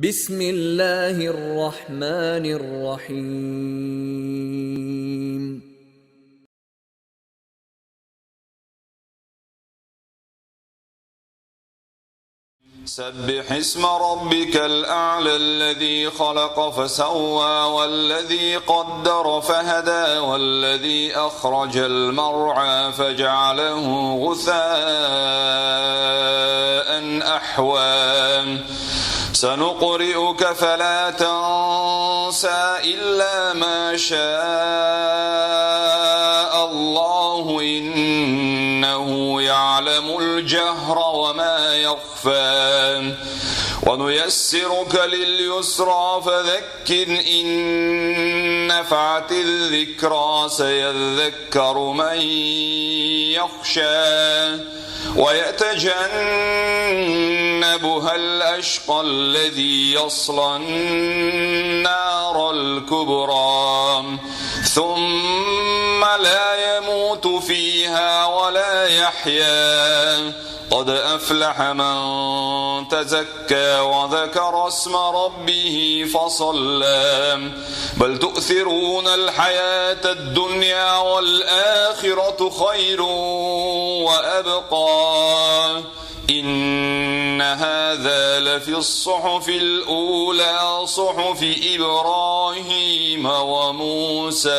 بسم الله الرحمن الرحيم. سبح اسم ربك الأعلى الذي خلق فسوى والذي قدر فهدى والذي أخرج المرعى فجعله غثاء أحوى سنقرئك فلا تنسى إلا ما شاء الله إنه يعلم الجهر وما يخفى ونيسرك لليسرى فذكر إن نفعت الذكرى سيذكر من يخشى ويتجنبها الأشقى الذي يصلى النار الكبرى ثم لا يموت فيها ولا يحيا قد أفلح من تزكى وذكر اسم ربه فصلى بل تؤثرون الحياة الدنيا والآخرة خير وأبقى إن هذا لفي الصحف الأولى صحف إبراهيم وموسى.